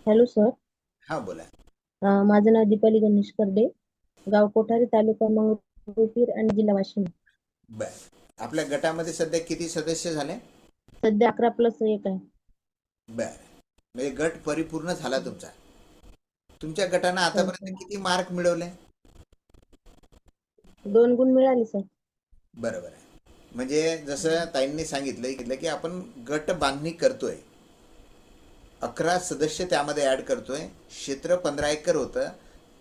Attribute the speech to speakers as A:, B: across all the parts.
A: Hello sir.
B: हा बोला.
A: माझं नाव दीपाली गणेश करडे. गाव कोठारी, तालुका मंगरुळपीर आणि जिल्हा वाशिम.
B: बर. आपल्या गटामध्ये सध्या किती सदस्य झाले?
A: सध्या 11+1 आहे.
B: बर. म्हणजे गट परिपूर्ण झाला
A: हं.
B: तुमचा. तुमच्या गटानं
A: हो
B: आतापर्यंत
A: सर.
B: किती मार्क मिळवले?
A: 2 गुण मिळाले सर.
B: बरोबर आहे. म्हणजे जसं
A: हं.
B: ताईंनी सांगितलं की आपण गट बांधणी करतोय, 11 सदस्य त्यामध्ये ऍड करतोय, क्षेत्र 15 एकर होतं,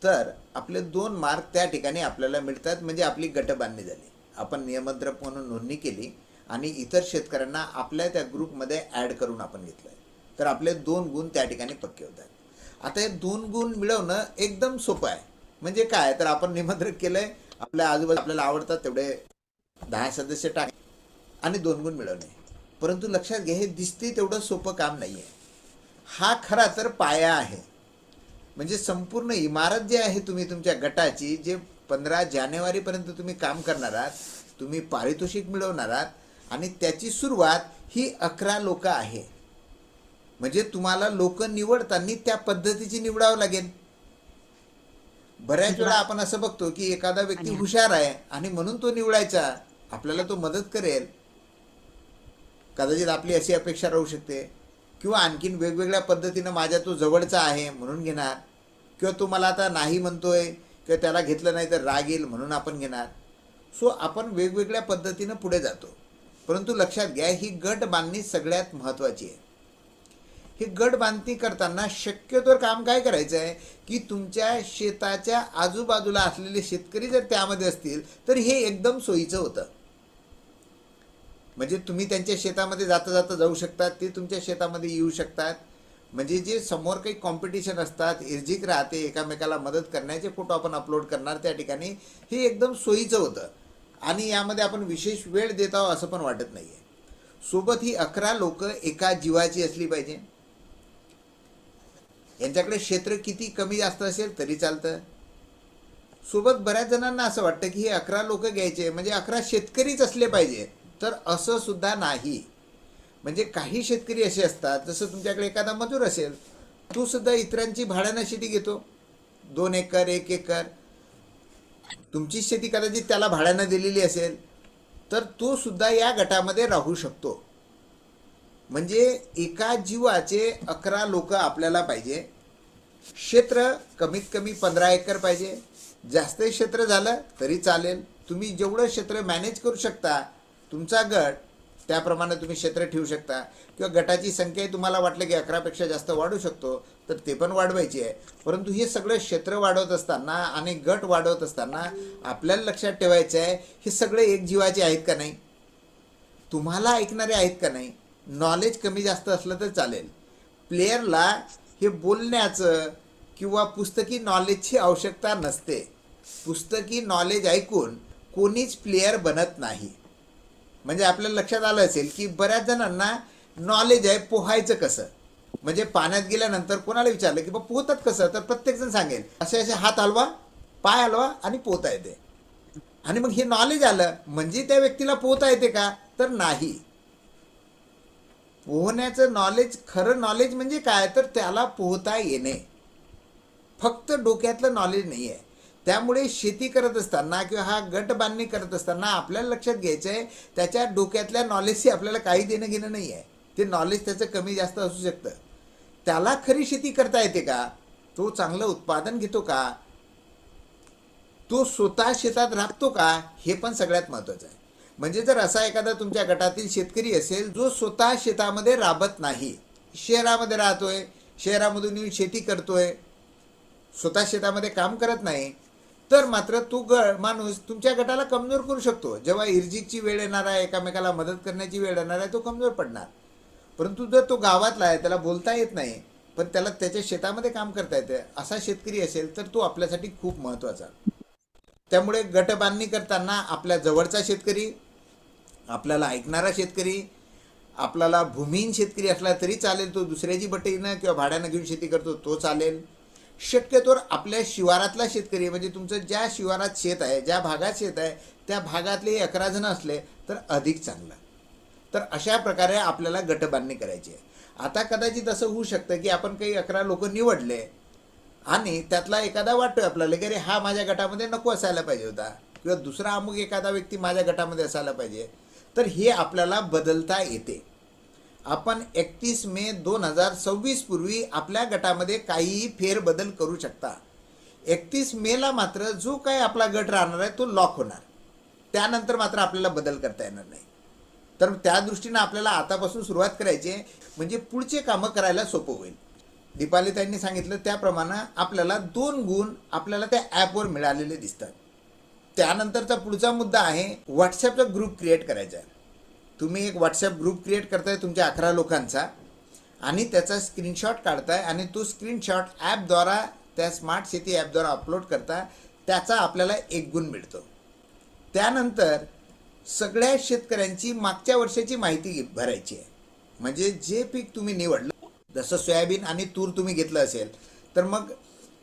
B: तर आपले 2 मार्क त्या ठिकाणी आपल्याला मिळतात. म्हणजे आपली गट बांधणी झाली. आपण नियमद्रक म्हणून नोंदणी केली आणि इतर शेतकऱ्यांना आपल्या त्या ग्रुपमध्ये ऍड करून आपण घेतलंय, तर आपले 2 गुण त्या ठिकाणी पक्के होतात. आता हे 2 गुण मिळवणं एकदम सोपं आहे. म्हणजे काय, तर आपण निमंत्रण केलंय, आपल्या आजूबाजू आपल्याला आवडतात तेवढे 10 सदस्य टाक आणि 2 गुण मिळवणे. परंतु लक्षात घ्या, हे दिसते तेवढं सोपं काम नाही आहे. हा खरा तर पाया आहे. म्हणजे संपूर्ण इमारत जी आहे तुम्ही तुमच्या गटाची, जे 15 जानेवारीपर्यंत तुम्ही काम करणार आहात, तुम्ही पारितोषिक मिळवणार आहात आणि त्याची सुरुवात ही 11 लोक आहे. म्हणजे तुम्हाला लोक निवडताना त्या पद्धतीची निवडावं लागेल. बऱ्याच वेळा आपण असं बघतो की एखादा व्यक्ती हुशार आहे आणि म्हणून तो निवडायचा, आपल्याला तो मदत करेल, कदाचित आपली अशी अपेक्षा राहू शकते. किंवा आणखीन वेगवेगळ्या पद्धतीनं माझ्या तो जवळचा आहे म्हणून घेणार, किंवा तो मला आता नाही म्हणतोय किंवा त्याला घेतलं नाही तर राग येईल म्हणून आपण घेणार. सो आपण वेगवेगळ्या पद्धतीनं पुढे जातो. परंतु लक्षात घ्या, ही गट बांधणी सगळ्यात महत्त्वाची आहे. हे गट बांधणी करताना शक्यतोवर काम काय करायचं आहे की तुमच्या शेताच्या आजूबाजूला असलेले शेतकरी जर त्यामध्ये असतील तर हे एकदम सोयीचं होतं. म्हणजे तुम्ही त्यांच्या शेतामध्ये जाता जाता जाऊ शकतात, ते तुमच्या शेतामध्ये येऊ शकतात. म्हणजे जे समोर काही कॉम्पिटिशन असतात, इर्जिक राहते, एकामेकाला मदत करण्याचे फोटो आपण अपलोड करणार त्या ठिकाणी, हे एकदम सोयीचं होतं. आणि यामध्ये आपण विशेष वेळ देत आहोत असं पण वाटत नाही आहे. सोबत ही 11 लोक एका जीवाची असली पाहिजे. यांच्याकडे क्षेत्र किती कमी जास्त असेल तरी चालतं. सोबत बऱ्याच जणांना असं वाटतं की हे 11 लोक घ्यायचे म्हणजे 11 शेतकरीच असले पाहिजे, तर असं सुद्धा नाही. म्हणजे काही शेतकरी असे असतात, जसं तुमच्याकडे एखादा मजूर असेल, तो सुद्धा इतरांची भाड्यानं शेती घेतो, 2 एकर 1 एकर, तुमची शेती कदाचित त्याला भाड्यानं दिलेली असेल, तर तो सुद्धा या गटामध्ये राहू शकतो. म्हणजे एका जीवाचे 11 लोक आपल्याला पाहिजे. क्षेत्र कमीत कमी 15 एकर पाहिजे. जास्त क्षेत्र झालं तरी चालेल. तुम्ही जेवढं क्षेत्र मॅनेज करू शकता तुमचा गट, त्याप्रमाणे तुम्ही क्षेत्र ठेवू शकता. किंवा गटाची संख्याही तुम्हाला वाटलं की 11पेक्षा जास्त वाढू शकतो तर ते पण वाढवायची आहे. परंतु हे सगळं क्षेत्र वाढवत असताना आणि गट वाढवत असताना आपल्याला लक्षात ठेवायचं आहे, हे सगळे एक जीवाचे आहेत का नाही, तुम्हाला ऐकणारे आहेत का नाही. नॉलेज कमी जास्त असलं तर चालेल. प्लेयरला हे बोलण्याचं किंवा पुस्तकी नॉलेजची आवश्यकता नसते. पुस्तकी नॉलेज ऐकून कोणीच प्लेयर बनत नाही. म्हणजे आपल्याला लक्षात आलं असेल की बऱ्याच जणांना नॉलेज आहे पोहायचं कसं. म्हणजे पाण्यात गेल्यानंतर कोणाला विचारलं की बा पोहतात कसं, तर प्रत्येकजण सांगेल असे असे हात हलवा, पाय हलवा आणि पोहता येते. आणि मग हे नॉलेज आलं म्हणजे त्या व्यक्तीला पोहता येते का, तर नाही. पोहण्याचं नॉलेज, खरं नॉलेज म्हणजे काय, तर त्याला पोहता येणे, फक्त डोक्यातलं नॉलेज नाही आहे. त्यामुळे शेती करत असताना किंवा हा गट बांधणी करत असताना आपल्याला लक्षात घ्यायचं आहे, त्याच्या डोक्यातल्या नॉलेजशी आपल्याला काही देणं घेणं नाही आहे. ते नॉलेज त्याचं कमी जास्त असू शकतं. त्याला खरी शेती करता येते का, तो चांगलं उत्पादन घेतो का, तो स्वतः शेतात राबतो का, हे पण सगळ्यात महत्त्वाचं आहे. म्हणजे जर असा एखादा तुमच्या गटातील शेतकरी असेल जो स्वतः शेतामध्ये राबत नाही, शहरामध्ये राहतोय, शहरामधून येऊन शेती करतोय, स्वतः शेतामध्ये काम करत नाही, तर मात्र तो माणूस तुमच्या गटाला कमजोर करू शकतो. जेव्हा इर्जिकची वेळ येणार आहे, एकामेकाला मदत करण्याची वेळ येणार आहे, तो कमजोर पडणार. परंतु जर तो गावातला आहे, त्याला बोलता येत नाही पण त्याला त्याच्या शेतामध्ये काम करता येते, असा शेतकरी असेल तर तो आपल्यासाठी खूप महत्त्वाचा. त्यामुळे गट बांधणी करताना आपल्या जवळचा शेतकरी, आपल्याला ऐकणारा शेतकरी, आपल्याला भूमिहीन शेतकरी असला तरी चालेल, तो दुसऱ्याची बटीनं किंवा भाड्यानं घेऊन शेती करतो तो चालेल. शक्यतोवर आपल्या शिवारातला शेतकरी, म्हणजे तुमचं ज्या शिवारात शेत आहे, ज्या भागात शेत आहे, त्या भागातले 11 जण असले तर अधिक चांगलं. तर अशा प्रकारे आपल्याला गट बांधणी करायची आहे. आता कदाचित असं होऊ शकतं की आपण काही 11 लोक निवडले आणि त्यातला एखादा वाटतोय आपल्याला की अरे हा माझ्या गटामध्ये नको असायला पाहिजे होता, किंवा दुसरा अमुक एखादा व्यक्ती माझ्या गटामध्ये असायला पाहिजे. तर हे आपल्याला बदलता येते. आपण 31 मे 2026 पूर्वी आपल्या गटामध्ये काहीही फेरबदल करू शकता. 31 मेला मात्र जो काही आपला गट राहणार आहे तो लॉक होणार. त्यानंतर मात्र आपल्याला बदल करता येणार नाही. तर त्या दृष्टीनं आपल्याला आतापासून सुरुवात करायची आहे, म्हणजे पुढचे कामं करायला सोपं होईल. दीपालीताईंनी सांगितलं त्याप्रमाणे आपल्याला 2 गुण आपल्याला त्या ॲपवर मिळालेले दिसतात. त्यानंतरचा पुढचा मुद्दा आहे व्हॉट्सॲपचा ग्रुप क्रिएट करायचा आहे. तुम्ही एक व्हॉट्सॲप ग्रुप क्रिएट करताय तुमच्या 11 लोकांचा आणि त्याचा स्क्रीनशॉट काढताय आणि तो स्क्रीनशॉट ॲपद्वारा, त्या स्मार्ट शेती ॲपद्वारा अपलोड करता. त्याचा आपल्याला 1 गुण मिळतो. त्यानंतर सगळ्या शेतकऱ्यांची मागच्या वर्षाची माहिती भरायची आहे. म्हणजे जे पीक तुम्ही निवडलं, जसं सोयाबीन आणि तूर तुम्ही घेतलं असेल तर मग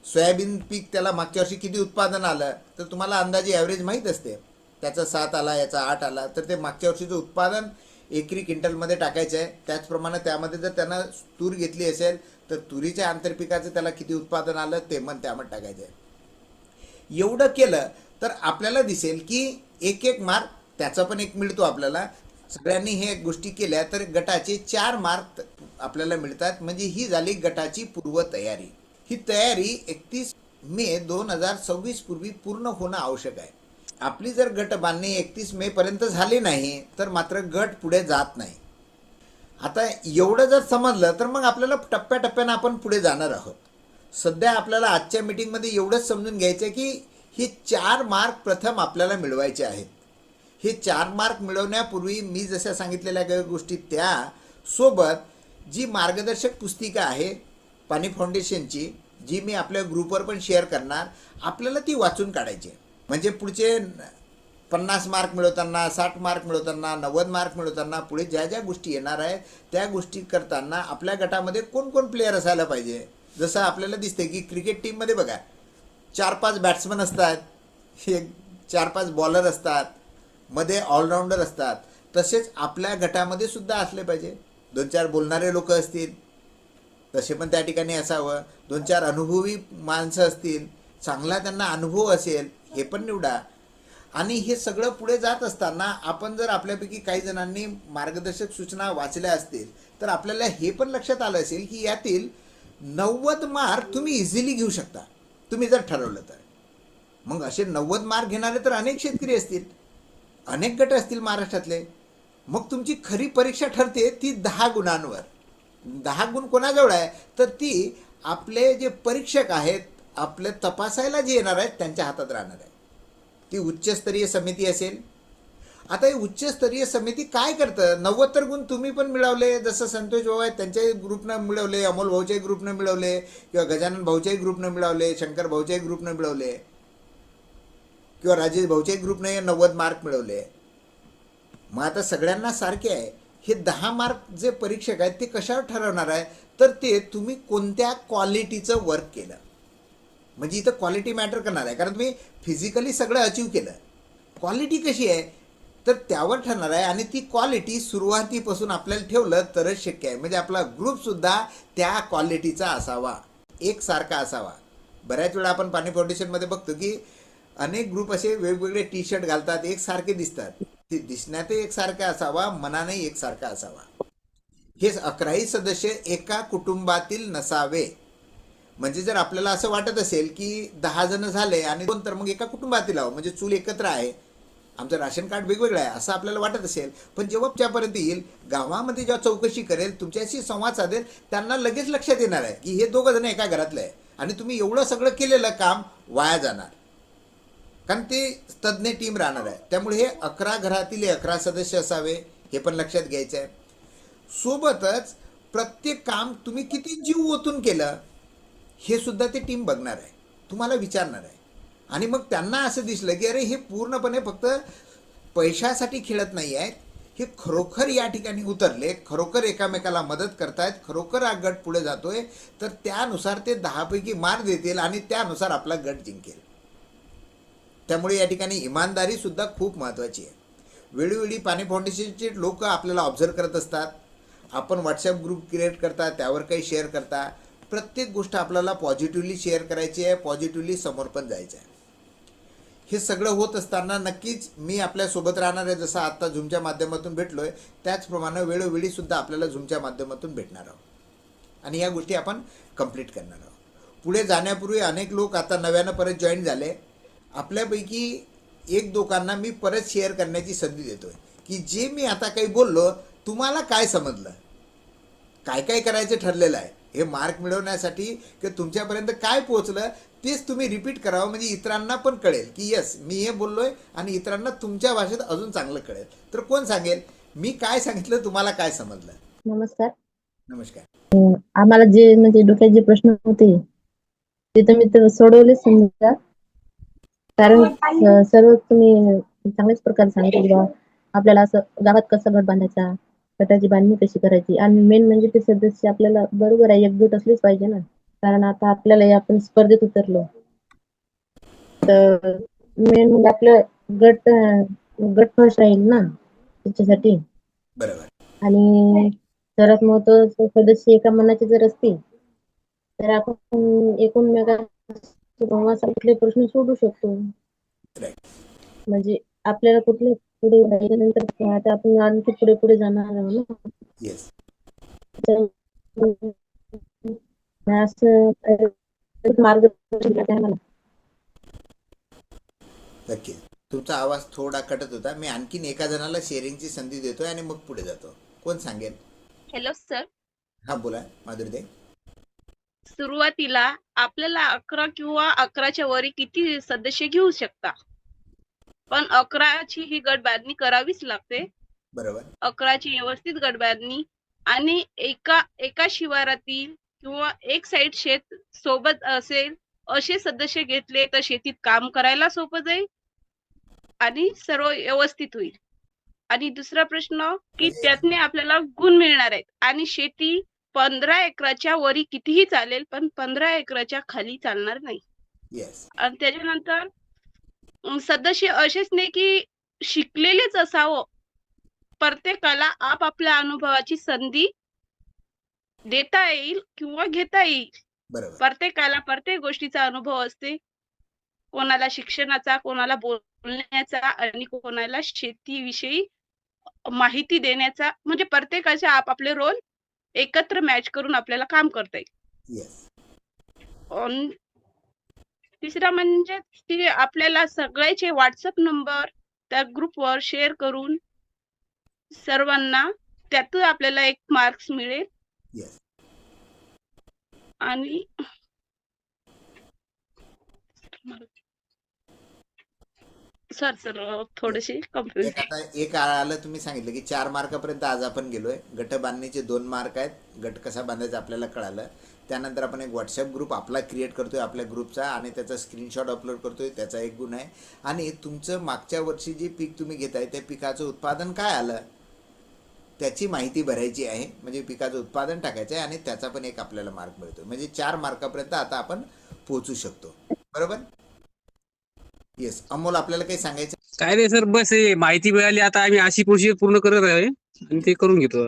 B: सोयाबीन पीक त्याला मागच्या वर्षी किती उत्पादन आलं तर तुम्हाला अंदाजे ॲव्हरेज माहीत असते. त्याचा 7 आला, याचा 8 आला, तर ते मागच्या वर्षीचं उत्पादन एकरी क्विंटलमध्ये टाकायचं आहे. त्याचप्रमाणे त्यामध्ये जर त्यानं तूर घेतली असेल तर तुरीच्या आंतरपिकाचं त्याला किती उत्पादन आलं ते पण त्यामध्ये टाकायचं आहे. एवढं केलं तर आपल्याला दिसेल की 1 मार्क त्याचा पण 1 मिळतो आपल्याला. सगळ्यांनी हे गोष्टी केल्या तर गटाचे 4 मार्क आपल्याला मिळतात. म्हणजे ही झाली गटाची पूर्वतयारी. ही तयारी 31 मे 2026 पूर्वी पूर्ण होणं आवश्यक आहे. आपली जर गट बांधणी 31 मे पर्यंत झाली नाही तर मात्र गट पुढे जात नाही. आता एवढं जर समजलं तर मग आपल्याला टप्प्याटप्प्यानं आपण पुढे जाणार आहोत. सध्या आपल्याला आजच्या मीटिंगमध्ये एवढंच समजून घ्यायचं आहे की हे 4 मार्क प्रथम आपल्याला मिळवायचे आहेत. हे 4 मार्क मिळवण्यापूर्वी मी जशा सांगितलेल्या काही गोष्टी त्यासोबत जी मार्गदर्शक पुस्तिका आहे पाणी फाउंडेशनची, जी मी आपल्या ग्रुपवर पण शेअर करणार, आपल्याला ती वाचून काढायची. म्हणजे पुढचे 50 मार्क मिळवताना, 60 मार्क मिळवताना, 90 मार्क मिळवताना, पुढे ज्या ज्या गोष्टी येणार आहेत त्या गोष्टी करताना आपल्या गटामध्ये कोण कोण प्लेयर असायला पाहिजे. जसं आपल्याला दिसते की क्रिकेट टीममध्ये बघा 4-5 बॅट्समन असतात, 4-5 बॉलर असतात, मध्ये ऑलराऊंडर असतात. तसेच आपल्या गटामध्ये सुद्धा असले पाहिजे. 2-4 बोलणारे लोक असतील, तसे पण त्या ठिकाणी असावं. 2-4 अनुभवी माणसं असतील, चांगला त्यांना अनुभव असेल, हे पण निवडा. आणि हे सगळं पुढे जात असताना आपण जर आपल्यापैकी काही जणांनी मार्गदर्शक सूचना वाचल्या असतील तर आपल्याला हे पण लक्षात आलं असेल की यातील 90 मार्क तुम्ही इझिली घेऊ शकता, तुम्ही जर ठरवलं तर. मग असे 90 मार्क घेणारे तर अनेक शेतकरी असतील, अनेक गट असतील महाराष्ट्रातले. मग तुमची खरी परीक्षा ठरते ती 10 गुणांवर. 10 गुण कोणाजवळ आहे तर ती आपले जे परीक्षक आहेत, आपले तपासायला जे येणार आहेत त्यांच्या हातात राहणार आहे. ती उच्चस्तरीय समिती असेल. आता ही उच्चस्तरीय समिती काय करतं, 90 तर गुण तुम्ही पण मिळवले, जसं संतोष भाऊ आहेत त्यांच्याही ग्रुपनं मिळवले, अमोल भाऊच्याही ग्रुपनं मिळवले, किंवा गजानन भाऊच्याही ग्रुपनं मिळवले, शंकर भाऊच्याही ग्रुपनं मिळवले, किंवा राजेश भाऊच्याही ग्रुपने 90 मार्क मिळवले. मग आता सगळ्यांना सारखे आहे. हे 10 मार्क जे परीक्षक आहेत ते कशावर ठरवणार आहे तर ते तुम्ही कोणत्या क्वालिटीचं वर्क केलं. म्हणजे इथं क्वालिटी मॅटर करणार आहे, कारण तुम्ही फिजिकली सगळं अचीव केलं. क्वालिटी कशी आहे तर त्यावर ठरणार आहे. आणि ती क्वालिटी सुरुवातीपासून आपल्याला ठेवलं तरच शक्य आहे. म्हणजे आपला ग्रुपसुद्धा त्या क्वालिटीचा असावा, एकसारखा असावा. बऱ्याच वेळा आपण पाणी फाउंडेशनमध्ये बघतो की अनेक ग्रुप असे वेगवेगळे टी शर्ट घालतात, एकसारखे दिसतात. ते दिसण्यातही एकसारखा असावा, मनानेही एकसारखा असावा. हे 11ही सदस्य एका कुटुंबातील नसावे. म्हणजे जर आपल्याला असं वाटत असेल की 10 जण झाले आणि 2 तर मग एका कुटुंबातील आहो, म्हणजे चूल एकत्र आहे, आमचं राशन कार्ड वेगवेगळं आहे असं आपल्याला वाटत असेल. पण जेव्हा त्यापर्यंत येईल, गावामध्ये जेव्हा चौकशी करेल, तुमच्याशी संवाद साधेल, त्यांना लगेच लक्षात येणार आहे की हे 2 जण एका घरातले आहे आणि तुम्ही एवढं सगळं केलेलं काम वाया जाणार, कारण ते तज्ज्ञ टीम राहणार आहे. त्यामुळे हे 11 घरातील 11 सदस्य असावे, हे पण लक्षात घ्यायचं आहे. सोबतच प्रत्येक काम तुम्ही किती जीव ओतून केलं हे सुद्धा ते टीम बघणार आहे, तुम्हाला विचारणार आहे. आणि मग त्यांना असं दिसलं की अरे हे पूर्णपणे फक्त पैशासाठी खेळत नाही आहेत, हे खरोखर या ठिकाणी उतरले, खरोखर एकामेकाला मदत करतायत, खरोखर हा गट पुढे जातोय, तर त्यानुसार ते 10 पैकी मार्क देतील आणि त्यानुसार आपला गट जिंकेल. त्यामुळे या ठिकाणी इमानदारी सुद्धा खूप महत्त्वाची आहे. वेळोवेळी पाणी फाउंडेशनचे लोक आपल्याला ऑब्झर्व करत असतात आपण व्हॉट्सॲप ग्रुप क्रिएट करता, त्यावर काही शेअर करता. प्रत्येक गोष्ट आपल्याला पॉझिटिव्हली शेअर करायची आहे, पॉझिटिव्हली समोर पण जायचं आहे. हे सगळं होत असताना नक्कीच मी आपल्यासोबत राहणार आहे. जसं आत्ता झूमच्या माध्यमातून भेटलो आहे, त्याचप्रमाणे वेळोवेळी सुद्धा आपल्याला झूमच्या माध्यमातून भेटणार आहोत आणि या गोष्टी आपण कंप्लीट करणार आहोत. पुढे जाण्यापूर्वी अनेक लोक आता नव्यानं परत जॉईन झाले. आपल्यापैकी एक दोघांना मी परत शेअर करण्याची संधी देतोय की जे मी आता काही बोललो तुम्हाला काय समजलं, काय काय करायचं ठरलेलं आहे, हे मार्क मिळवण्यासाठी की तुमच्यापर्यंत काय पोहोचलं तेच तुम्ही रिपीट करावं, म्हणजे इतरांना पण कळेल की यस मी हे बोललोय आणि इतरांना तुमच्या भाषेत अजून चांगलं कळेल. तर कोण सांगेल मी काय सांगितलं, तुम्हाला काय समजलं?
A: नमस्कार.
B: नमस्कार.
A: आम्हाला जे म्हणजे डोक्यात जे प्रश्न होते ते तर मी तर सोडवलेच समजा, कारण सर्व तुम्ही चांगल्याच प्रकारे सांगितले की बा आपल्याला असं गावात कसं गट बांधायचा, गटाची बांधणी कशी करायची आणि मेन म्हणजे ते सदस्य आपल्याला बरोबर आहे एकजूट असलेच पाहिजे ना, कारण आता आपल्याला आपण स्पर्धेत उतरलो तर मेन म्हणजे आपलं गट गट फर्स्ट राहील ना त्याच्यासाठी.
B: बरोबर.
A: आणि सर्वात महत्वाचं सदस्य एका मनाचे जर असतील तर आपण एकूणमेकांचे कुठले प्रश्न सोडू शकतो.
B: राईट.
A: म्हणजे आपल्याला कुठले पुढे राहिल्यानंतर आता आपण आणखी पुढे पुढे जाणार आहोत ना.
B: येस.
A: असं मार्गदर्शन आहे मला.
B: नक्की. तुमचा आवाज थोडा कटत होता. मी आणखीन एका जणाला शेअरिंगची संधी देतोय आणि मग पुढे जातो. कोण सांगेल?
C: Hello sir.
B: हा बोला माधुरीताई.
C: सुरुवातीला आपल्याला 11 किंवा 11च्या वरी किती सदस्य घेऊ शकता, पण 11ची ही गटबांधणी करावीच लागते.
B: बरोबर.
C: 11ची व्यवस्थित गटबांधणी आणि एका शिवारातील किंवा एक साईड शेत सोबत असेल असे सदस्य घेतले तर शेतीत काम करायला सोपं जाईल आणि सर्व व्यवस्थित होईल. आणि दुसरा प्रश्न की त्यातने आपल्याला गुण मिळणार आहेत आणि शेती 15 एकराच्या वरी कितीही चालेल पण 15 एकराच्या खाली चालणार नाही.
B: येस.
C: आणि त्याच्यानंतर सदस्य असेच नाही की शिकलेलेच असावं, प्रत्येकाला आपापल्या अनुभवाची संधी देता येईल किंवा घेता येईल.
B: बरोबर.
C: प्रत्येकाला प्रत्येक गोष्टीचा अनुभव असते, कोणाला शिक्षणाचा, कोणाला बोलण्याचा आणि कोणाला शेतीविषयी माहिती देण्याचा. म्हणजे प्रत्येकाचे आपापले रोल एकत्र मॅच करून आपल्याला काम करता येईल.
B: येस.
C: तिसरा म्हणजे की आपल्याला सगळ्याचे व्हॉट्सअप नंबर त्या ग्रुपवर शेअर करून सर्वांना त्यातून आपल्याला एक मार्क्स मिळेल.
B: येस.
C: आणि सर थोडेसे कम्प्लीट.
B: आता एक आलं तुम्ही सांगितलं की 4 मार्कापर्यंत आज आपण गेलोय. गट बांधणीचे 2 मार्क आहेत. गट कसा बांधायचा आपल्याला कळालं. त्यानंतर आपण एक व्हॉट्सअप ग्रुप आपला क्रिएट करतोय आपल्या ग्रुपचा आणि त्याचा स्क्रीनशॉट अपलोड करतोय, त्याचा एक गुण आहे. आणि तुमचं मागच्या वर्षी जे पीक तुम्ही घेताय त्या पिकाचं उत्पादन काय आलं त्याची माहिती भरायची आहे. म्हणजे पिकाचं उत्पादन टाकायचं आहे आणि त्याचा पण एक आपल्याला मार्क मिळतो. म्हणजे 4 मार्कापर्यंत आता आपण पोहोचू शकतो. बरोबर. येस. अमोल आपल्याला काही सांगायचं?
D: काय नाही सर, बस हे माहिती मिळाली. आता आम्ही अशी प्रोसिजर पूर्ण करत आहे आणि ते करून घेतो.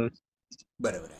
B: बरोबर आहे.